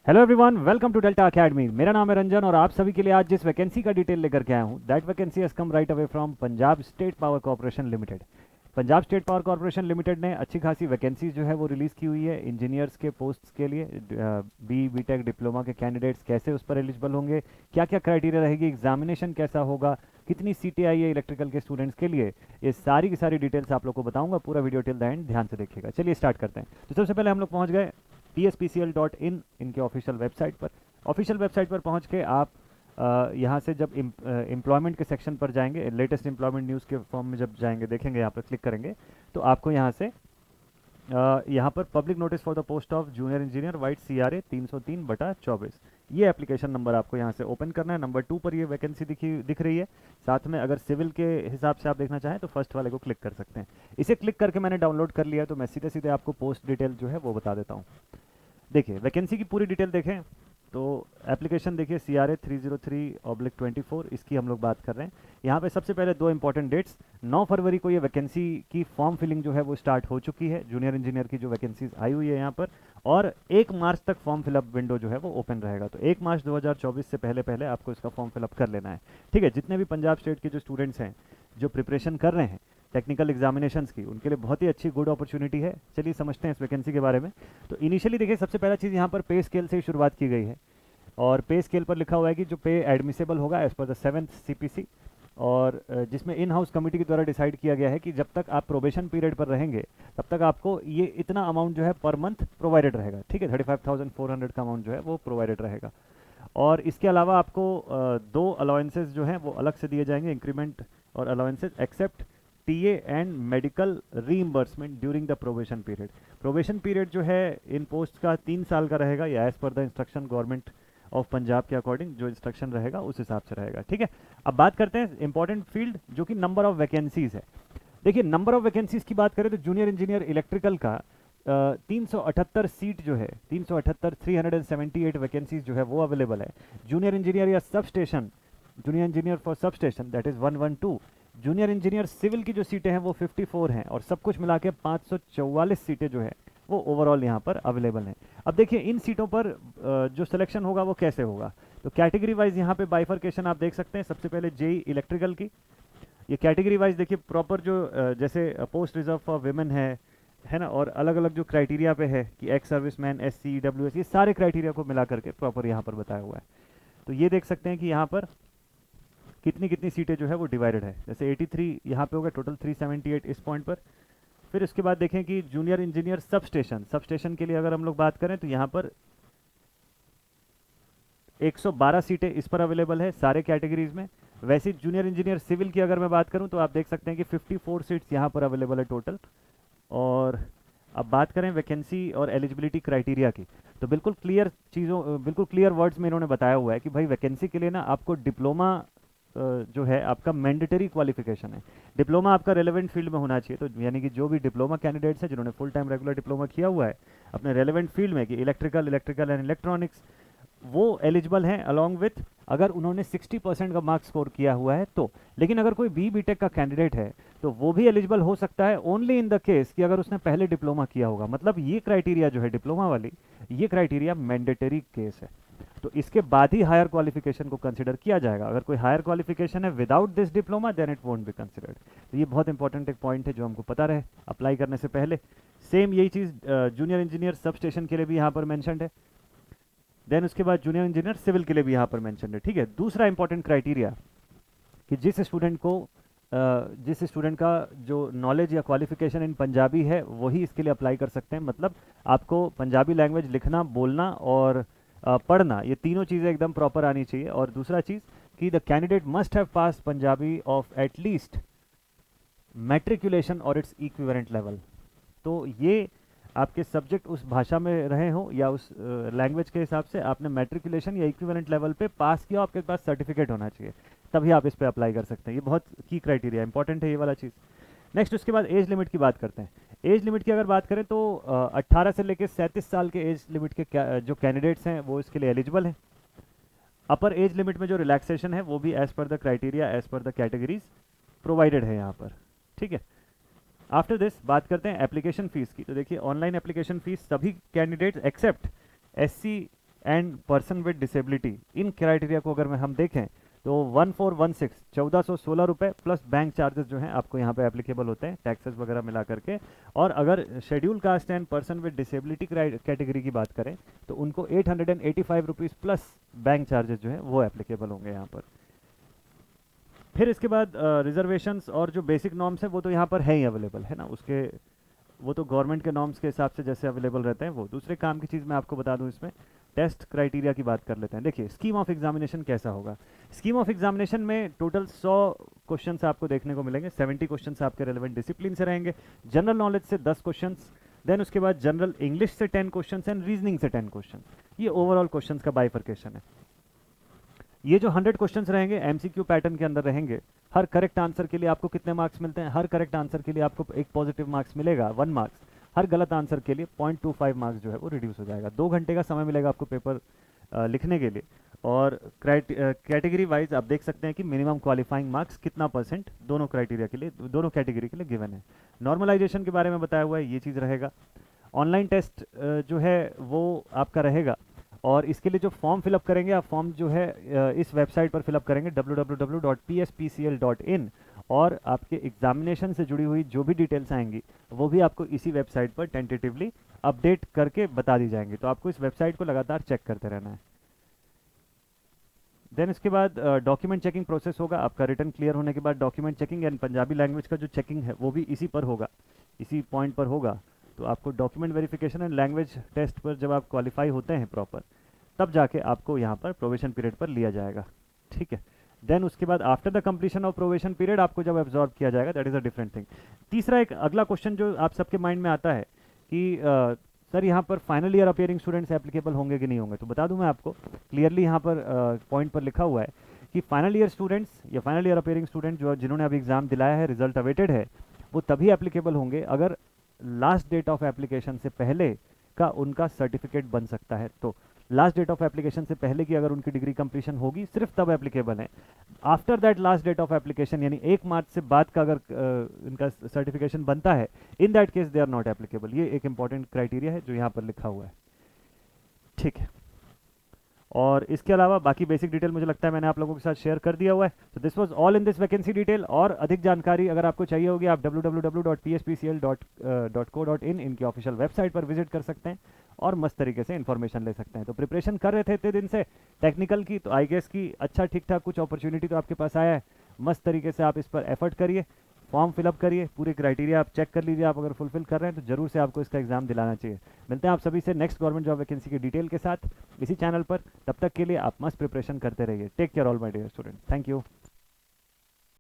Hello everyone, welcome to Delta Academy. मेरा नाम है रंजन और आप सभी के लिए आज जिस वैकेंसी का डिटेल लेकर के आया हूँ, that vacancy has come right away from Punjab state power corporation limited. Punjab state power corporation limited ने अच्छी खासी वैकेंसीज जो है वो रिलीज़ की हुई है इंजीनियर्स के पोस्ट्स के लिए। बी टेक डिप्लोमा के कैंडिडेट्स कैसे उस पर एलिजिबल होंगे, क्या क्या क्राइटेरिया रहेगी, एग्जामिनेशन कैसा होगा, कितनी सीटें आई है इलेक्ट्रिकल के स्टूडेंट्स के लिए, ये सारी की सारी डिटेल्स आप लोग को बताऊंगा। पूरा वीडियो टिल द एंड ध्यान से देखिएगा। चलिए स्टार्ट करते हैं। तो सबसे पहले हम लोग पहुंच गए pspcl.in, इनके ऑफिशियल वेबसाइट पर। ऑफिशियल वेबसाइट पर पहुंच के आप यहाँ से जब एम्प्लॉयमेंट के सेक्शन पर जाएंगे, लेटेस्ट एम्प्लॉयमेंट न्यूज़ के फॉर्म में जब जाएंगे, देखेंगे यहाँ पर क्लिक करेंगे तो आपको यहाँ से यहाँ पर public notice for the post of junior engineer white CRA 303/24, ये एप्लीकेशन नंबर आपको यहाँ से ओपन करना है। नंबर 2 पर ये वैकेंसी दिख रही है। साथ में अगर सिविल के हिसाब से आप देखना चाहें तो फर्स्ट वाले को क्लिक कर सकते हैं। इसे क्लिक करके मैंने डाउनलोड कर लिया, तो मैं सीधे सीधे आपको पोस्ट डिटेल जो है वो बता देता हूँ। देखिए वैकेंसी की पूरी डिटेल देखें तो एप्लीकेशन देखिए CRA 303/24, इसकी हम लोग बात कर रहे हैं। यहाँ पे सबसे पहले दो इंपॉर्टेंट डेट्स, 9 फरवरी को ये वैकेंसी की फॉर्म फिलिंग जो है वो स्टार्ट हो चुकी है, जूनियर इंजीनियर की जो वैकेंसीज आई हुई है यहाँ पर, और 1 मार्च तक फॉर्म फिलअप विंडो जो है वो ओपन रहेगा। तो 1 मार्च 2024 से पहले पहले आपको इसका फॉर्म फिलअप कर लेना है। ठीक है, जितने भी पंजाब स्टेट के जो स्टूडेंट्स हैं जो प्रिपरेशन कर रहे हैं टेक्निकल एग्जामिनेशंस की, उनके लिए बहुत ही अच्छी गुड अपॉर्चुनिटी है। चलिए समझते हैं इस वैकेंसी के बारे में। तो इनिशियली देखिए सबसे पहला चीज़ यहाँ पर पे स्केल से ही शुरुआत की गई है, और पे स्केल पर लिखा हुआ है कि जो पे एडमिसेबल होगा as per the 7th CPC, और जिसमें इन हाउस कमेटी के द्वारा डिसाइड किया गया है कि जब तक आप प्रोबेशन पीरियड पर रहेंगे तब तक आपको ये इतना अमाउंट जो है पर मंथ प्रोवाइडेड रहेगा। ठीक है, 35,400 का अमाउंट जो है वो प्रोवाइडेड रहेगा। और इसके अलावा आपको दो अलाउंसेस जो हैं वो अलग से दिए जाएंगे, इंक्रीमेंट और allowances except TA and medical reimbursement during the probation period. Probation period जो है इन पोस्ट का 3 साल का रहेगा, या as per the instruction government of Punjab के अकॉर्डिंग जो इंस्ट्रक्शन रहेगा उस हिसाब से रहेगा। ठीक है, अब बात करते हैं इंपॉर्टेंट फील्ड जो कि नंबर ऑफ वैकेंसीज है। देखिए नंबर ऑफ वैकेंसीज की बात करें तो जूनियर इंजीनियर इलेक्ट्रिकल का 378 सीट जो है, 378 378 वैकेंसीज जो है वो अवेलेबल है। जूनियर इंजीनियर या substation, junior engineer for substation that is 112। Junior engineer civil की जो सीटें हैं वो 54 हैं, और सब कुछ मिला के 544 सीटें जो है वो ओवरऑल यहाँ पर अवेलेबल हैं। अब देखिए इन सीटों पर जो सिलेक्शन होगा वो कैसे होगा, तो कैटेगरी वाइज यहाँ पे बाइफर्केशन आप देख सकते हैं। सबसे पहले JEE इलेक्ट्रिकल की ये कैटेगरी वाइज देखिए प्रॉपर जो जैसे पोस्ट रिजर्व फॉर विमेन है ना, और अलग अलग जो क्राइटेरिया पे है कि एक्स सर्विसमैन, SC WS, ये सारे क्राइटेरिया को मिला करके प्रॉपर यहाँ पर बताया हुआ है। तो ये देख सकते हैं कि यहाँ पर कितनी कितनी सीटें जो है वो डिवाइडेड है। जैसे 83 यहाँ पे होगा, टोटल 378 इस पॉइंट पर। फिर उसके बाद देखें कि जूनियर इंजीनियर सब स्टेशन के लिए अगर हम लोग बात करें तो यहाँ पर 112 सीटें इस पर अवेलेबल है सारे कैटेगरीज में। वैसे जूनियर इंजीनियर सिविल की अगर मैं बात करूं तो आप देख सकते हैं कि 54 सीट्स यहाँ पर अवेलेबल है टोटल। और अब बात करें वैकेंसी और एलिजिबिलिटी क्राइटेरिया की, तो बिल्कुल क्लियर चीज़ों, बिल्कुल क्लियर वर्ड्स में इन्होंने बताया हुआ है कि भाई वैकेंसी के लिए ना आपको डिप्लोमा जो है आपका मैंडेटरी क्वालिफिकेशन है। डिप्लोमा आपका रेलेवेंट फील्ड में होना चाहिए। तो यानी कि जो भी डिप्लोमा कैंडिडेट्स हैं जिन्होंने फुल टाइम रेगुलर डिप्लोमा किया हुआ है अपने रेलेवेंट फील्ड में कि इलेक्ट्रिकल एंड इलेक्ट्रॉनिक्स, वो एलिजिबल हैं अलॉन्ग विथ, अगर उन्होंने 60% का मार्क्स स्कोर किया हुआ है तो। लेकिन अगर कोई BTech का कैंडिडेट है तो वो भी एलिजिबल हो सकता है ओनली इन द केस कि अगर उसने पहले डिप्लोमा किया होगा। मतलब ये क्राइटेरिया जो है डिप्लोमा वाली, ये क्राइटेरिया मैंडेटरी केस है। तो इसके बाद ही हायर क्वालिफिकेशन को कंसिडर किया जाएगा। अगर कोई हायर क्वालिफिकेशन है without this diploma then it won't be considered. तो ये बहुत इंपॉर्टेंट एक पॉइंट है जो हमको पता रहे अप्लाई करने से पहले। सेम यही चीज़ जूनियर इंजीनियर सब स्टेशन के लिए भी यहाँ पर मैंशनड है। देन उसके बाद जूनियर इंजीनियर सिविल के लिए भी यहाँ पर मैंशनड है। ठीक है, दूसरा इंपॉर्टेंट क्राइटेरिया कि जिस स्टूडेंट का जो नॉलेज या क्वालिफिकेशन इन पंजाबी है वही इसके लिए अप्लाई कर सकते हैं। मतलब आपको पंजाबी लैंग्वेज लिखना, बोलना और पढ़ना, ये तीनों चीज़ें एकदम प्रॉपर आनी चाहिए। और दूसरा चीज़ कि the candidate must have pass Punjabi of at least matriculation और इट्स इक्विवेलेंट लेवल। तो ये आपके सब्जेक्ट उस भाषा में रहे हो या उस लैंग्वेज के हिसाब से आपने मैट्रिकुलेशन या इक्विवेलेंट लेवल पे पास किया, आपके पास सर्टिफिकेट होना चाहिए, तभी आप इस पे अप्लाई कर सकते हैं। ये बहुत की क्राइटेरिया इंपॉर्टेंट है ये वाला चीज़। नेक्स्ट उसके बाद एज लिमिट की बात करते हैं। एज लिमिट की अगर बात करें तो 18 से लेकर 37 साल के एज लिमिट के जो कैंडिडेट्स हैं वो इसके लिए एलिजिबल हैं। अपर एज लिमिट में जो रिलैक्सेशन है वो भी as per the criteria, as per the categories provided है यहाँ पर। ठीक है, आफ्टर दिस बात करते हैं एप्लीकेशन फीस की। तो देखिए ऑनलाइन एप्लीकेशन फीस सभी candidates except SC and person with disability, इन क्राइटेरिया को अगर हम देखें तो 1416 1416 रुपये प्लस बैंक चार्जेस जो हैं आपको यहाँ पे एप्लीकेबल होते हैं, टैक्सेस वगैरह मिला करके। और अगर schedule caste and person with disability category की बात करें तो उनको 885 रुपीज़ प्लस बैंक चार्जेस जो हैं वो एप्लीकेबल होंगे यहाँ पर। फिर इसके बाद रिजर्वेशंस और जो बेसिक नॉर्म्स है वो तो यहाँ पर है ही अवेलेबल है ना, उसके वो तो गवर्नमेंट के नॉर्म्स के हिसाब से जैसे अवेलेबल रहते हैं वो। दूसरे काम की चीज़ मैं आपको बता दूं, इसमें टेस्ट क्राइटेरिया की बात कर लेते हैं। देखिए स्कीम ऑफ एग्जामिनेशन कैसा होगा। स्कीम ऑफ एग्जामिनेशन में टोटल 100 क्वेश्चंस आपको देखने को मिलेंगे। 70 क्वेश्चंस आपके रेलेवेंट डिसिप्लिन से रहेंगे, जनरल नॉलेज से 10 क्वेश्चंस, देन उसके बाद जनरल इंग्लिश से 10 क्वेश्चंस एंड रीजनिंग से 10 क्वेश्चन। ये ओवरऑल क्वेश्चंस का बाइफर्केशन है। ये जो 100 क्वेश्चंस रहेंगे एमसीक्यू पैटर्न के अंदर रहेंगे। हर करेक्ट आंसर के लिए आपको कितने मार्क्स मिलते हैं? हर करेक्ट आंसर के लिए आपको एक पॉजिटिव मार्क्स मिलेगा, 1 मार्क्स। हर गलत आंसर के लिए 0.25 मार्क्स जो है वो रिड्यूस हो जाएगा। 2 घंटे का समय मिलेगा आपको पेपर लिखने के लिए। और कैटेगरी वाइज आप देख सकते हैं कि मिनिमम क्वालिफाइंग मार्क्स कितना परसेंट दोनों क्राइटेरिया के लिए, दोनों कैटेगरी के लिए गिवन है। नॉर्मलाइजेशन के बारे में बताया हुआ है, ये चीज़ रहेगा। ऑनलाइन टेस्ट जो है वो आपका रहेगा, और इसके लिए जो फॉर्म फिलअप करेंगे आप, फॉर्म जो है इस वेबसाइट पर फिलअप करेंगे www.pspcl.in, और आपके एग्जामिनेशन से जुड़ी हुई जो भी डिटेल्स आएंगी वो भी आपको इसी वेबसाइट पर टेंटेटिवली अपडेट करके बता दी जाएंगी। तो आपको इस वेबसाइट को लगातार चेक करते रहना है। देन इसके बाद डॉक्यूमेंट चेकिंग प्रोसेस होगा। आपका रिटर्न क्लियर होने के बाद document checking and Punjabi language का जो चेकिंग है वो भी इसी पर होगा, इसी पॉइंट पर होगा। तो आपको document verification and language test पर जब आप क्वालिफाई होते हैं प्रॉपर, तब जाके आपको यहाँ पर प्रोवेशन पीरियड पर लिया जाएगा, ठीक है। देन उसके बाद after the completion of probation period आपको जब एब्जॉर्ब किया जाएगा, that is a different thing. तीसरा एक अगला क्वेश्चन जो आप सबके माइंड में आता है कि सर यहाँ पर final year appearing students applicable होंगे कि नहीं होंगे। तो बता दूं मैं आपको, क्लियरली यहाँ पर पॉइंट पर लिखा हुआ है कि फाइनल ईयर स्टूडेंट्स या फाइनल ईयर अपियरिंग स्टूडेंट जो जिन्होंने अभी एग्जाम दिलाया है, रिजल्ट अवेटेड है, वो तभी एप्लीकेबल होंगे अगर लास्ट डेट ऑफ एप्लीकेशन से पहले का उनका सर्टिफिकेट बन सकता है। तो लास्ट डेट ऑफ एप्लीकेशन से पहले की अगर उनकी डिग्री कंप्लीशन होगी, सिर्फ तब एप्लीकेबल है। After that last date of application यानी 1 मार्च से बाद का अगर इनका सर्टिफिकेशन बनता है, in that case they are not applicable. ये एक इंपॉर्टेंट क्राइटेरिया है जो यहाँ पर लिखा हुआ है, ठीक है। और इसके अलावा बाकी बेसिक डिटेल मुझे लगता है मैंने आप लोगों के साथ शेयर कर दिया हुआ है। तो this was all in this vacancy detail. और अधिक जानकारी अगर आपको चाहिए होगी, आप www.pspcl.co.in इनकी ऑफिशियल वेबसाइट पर विजिट कर सकते हैं और मस्त तरीके से इन्फॉर्मेशन ले सकते हैं। तो प्रिपरेशन कर रहे थे इतने दिन से टेक्निकल की, तो आई गेस की अच्छा ठीक ठाक कुछ अपॉर्चुनिटी तो आपके पास आया है। मस्त तरीके से आप इस पर एफर्ट करिए, फॉर्म फिलअप करिए, पूरे क्राइटेरिया आप चेक कर लीजिए। आप अगर फुलफिल कर रहे हैं तो जरूर से आपको इसका एग्जाम दिलाना चाहिए। मिलते हैं आप सभी से नेक्स्ट गवर्नमेंट जॉब वैकेंसी की डिटेल के साथ इसी चैनल पर। तब तक के लिए आप मस्त प्रिपरेशन करते रहिए। Take care all my dear student, thank you.